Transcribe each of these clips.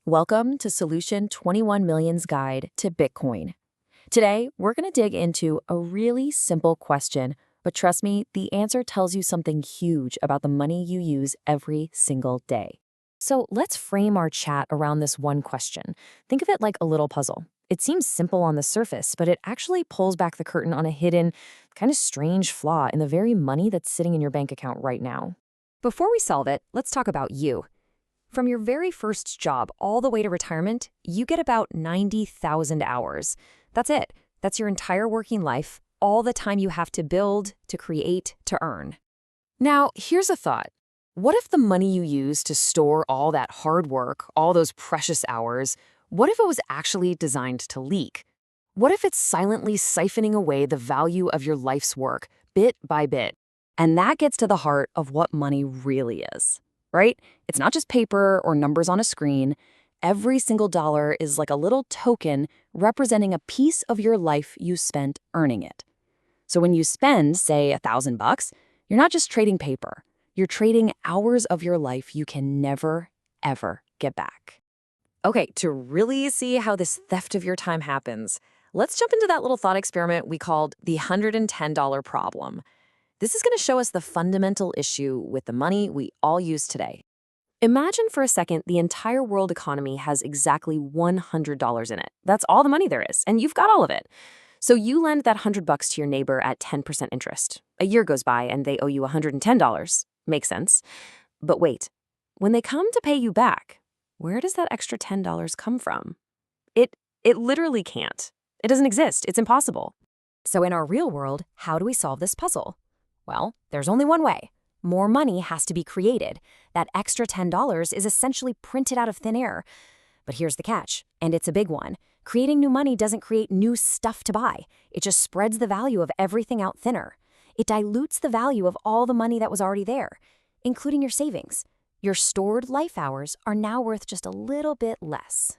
Welcome to Solution 21 Million's Guide to Bitcoin. Today, we're going to dig into a really simple question, but trust me, the answer tells you something huge about the money you use every single day. So let's frame our chat around this one question. Think of it like a little puzzle. It seems simple on the surface, but it actually pulls back the curtain on a hidden, kind of strange flaw in the very money that's sitting in your bank account right now. Before we solve it, let's talk about you. From your very first job all the way to retirement, you get about 90,000 hours. That's it. That's your entire working life, all the time you have to build, to create, to earn. Now, here's a thought. What if the money you use to store all that hard work, all those precious hours, what if it was actually designed to leak? What if it's silently siphoning away the value of your life's work, bit by bit? And that gets to the heart of what money really is, right? It's not just paper or numbers on a screen. Every single dollar is like a little token representing a piece of your life you spent earning it. So when you spend, say, $1,000, you're not just trading paper. You're trading hours of your life you can never, ever get back. Okay, to really see how this theft of your time happens, let's jump into that little thought experiment we called the $110 problem. This is going to show us the fundamental issue with the money we all use today. Imagine for a second the entire world economy has exactly $100 in it. That's all the money there is, and you've got all of it. So you lend that $100 to your neighbor at 10% interest. A year goes by and they owe you $110. Makes sense. But wait, when they come to pay you back, where does that extra $10 come from? It literally can't. It doesn't exist. It's impossible. So in our real world, how do we solve this puzzle? Well, there's only one way. More money has to be created. That extra $10 is essentially printed out of thin air. But here's the catch, and it's a big one. Creating new money doesn't create new stuff to buy. It just spreads the value of everything out thinner. It dilutes the value of all the money that was already there, including your savings. Your stored life hours are now worth just a little bit less.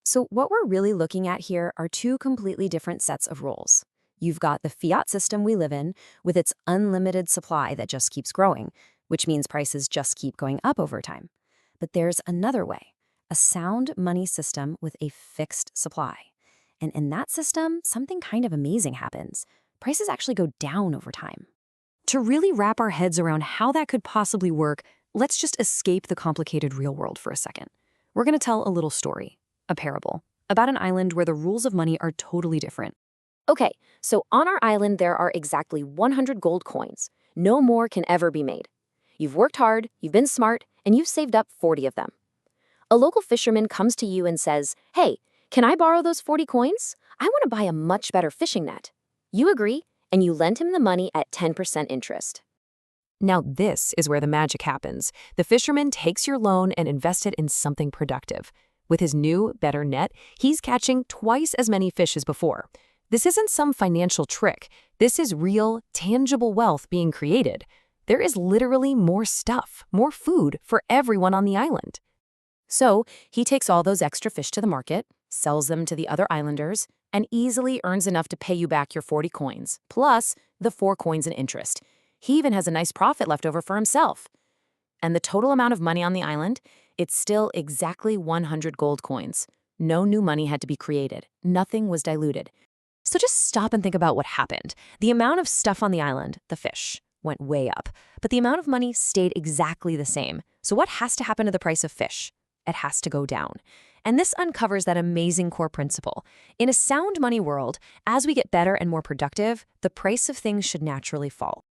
So what we're really looking at here are two completely different sets of rules. You've got the fiat system we live in with its unlimited supply that just keeps growing, which means prices just keep going up over time. But there's another way, a sound money system with a fixed supply. And in that system, something kind of amazing happens. Prices actually go down over time. To really wrap our heads around how that could possibly work, let's just escape the complicated real world for a second. We're going to tell a little story, a parable, about an island where the rules of money are totally different. Okay, so on our island there are exactly 100 gold coins. No more can ever be made. You've worked hard, you've been smart, and you've saved up 40 of them. A local fisherman comes to you and says, "Hey, can I borrow those 40 coins? I want to buy a much better fishing net." You agree, and you lend him the money at 10% interest. Now this is where the magic happens. The fisherman takes your loan and invests it in something productive. With his new, better net, he's catching twice as many fish as before. This isn't some financial trick. This is real, tangible wealth being created. There is literally more stuff, more food for everyone on the island. So he takes all those extra fish to the market, sells them to the other islanders, and easily earns enough to pay you back your 40 coins, plus the 4 coins in interest. He even has a nice profit left over for himself. And the total amount of money on the island, it's still exactly 100 gold coins. No new money had to be created. Nothing was diluted. So just stop and think about what happened. The amount of stuff on the island, the fish, went way up, but the amount of money stayed exactly the same. So what has to happen to the price of fish? It has to go down. And this uncovers that amazing core principle. In a sound money world, as we get better and more productive, the price of things should naturally fall.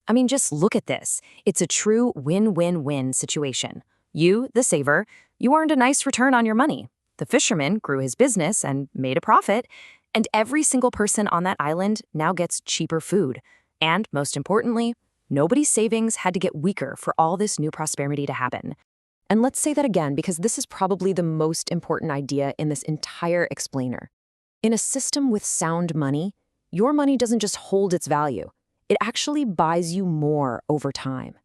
I mean, just look at this. It's a true win-win-win situation. You, the saver, you earned a nice return on your money. The fisherman grew his business and made a profit. And every single person on that island now gets cheaper food. And most importantly, nobody's savings had to get weaker for all this new prosperity to happen. And let's say that again, because this is probably the most important idea in this entire explainer. In a system with sound money, your money doesn't just hold its value. It actually buys you more over time.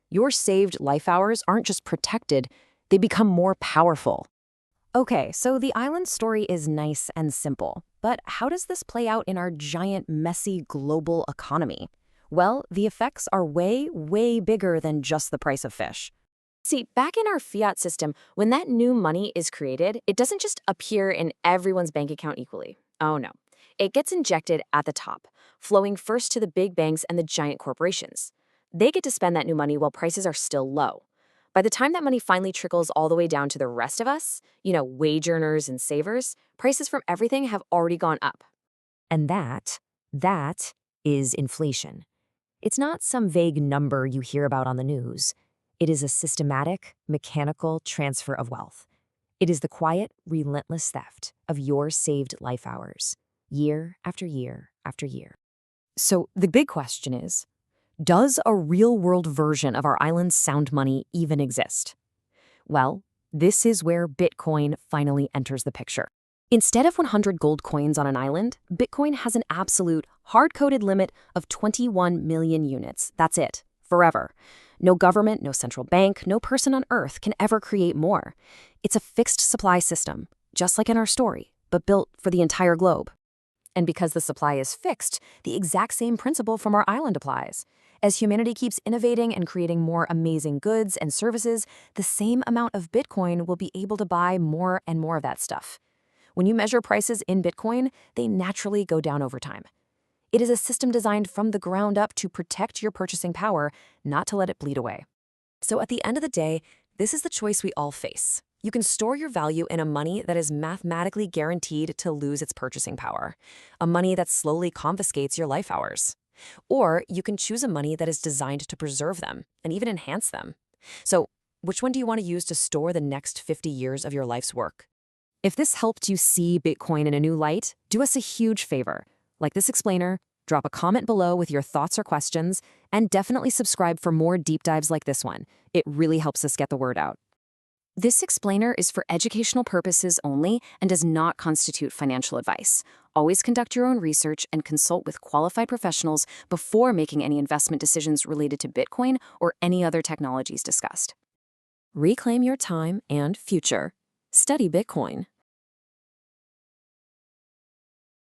Your saved life hours aren't just protected, they become more powerful. Okay, so the island story is nice and simple, but how does this play out in our giant, messy global economy? Well, the effects are way, way bigger than just the price of fish. See, back in our fiat system, when that new money is created, it doesn't just appear in everyone's bank account equally. Oh no. It gets injected at the top, flowing first to the big banks and the giant corporations. They get to spend that new money while prices are still low. By the time that money finally trickles all the way down to the rest of us, wage earners and savers, prices from everything have already gone up. And that is inflation. It's not some vague number you hear about on the news. It is a systematic, mechanical transfer of wealth. It is the quiet, relentless theft of your saved life hours, year after year after year. So the big question is, does a real-world version of our island's sound money even exist? Well, this is where Bitcoin finally enters the picture. Instead of 100 gold coins on an island, Bitcoin has an absolute, hard-coded limit of 21 million units. That's it, forever. No government, no central bank, no person on Earth can ever create more. It's a fixed supply system, just like in our story, but built for the entire globe. And because the supply is fixed, the exact same principle from our island applies. As humanity keeps innovating and creating more amazing goods and services, the same amount of Bitcoin will be able to buy more and more of that stuff. When you measure prices in Bitcoin, they naturally go down over time. It is a system designed from the ground up to protect your purchasing power, not to let it bleed away. So at the end of the day, this is the choice we all face. You can store your value in a money that is mathematically guaranteed to lose its purchasing power, a money that slowly confiscates your life hours. Or you can choose a money that is designed to preserve them and even enhance them. So which one do you want to use to store the next 50 years of your life's work? If this helped you see Bitcoin in a new light, do us a huge favor. Like this explainer, drop a comment below with your thoughts or questions, and definitely subscribe for more deep dives like this one. It really helps us get the word out. This explainer is for educational purposes only and does not constitute financial advice. Always conduct your own research and consult with qualified professionals before making any investment decisions related to Bitcoin or any other technologies discussed. Reclaim your time and future. Study Bitcoin.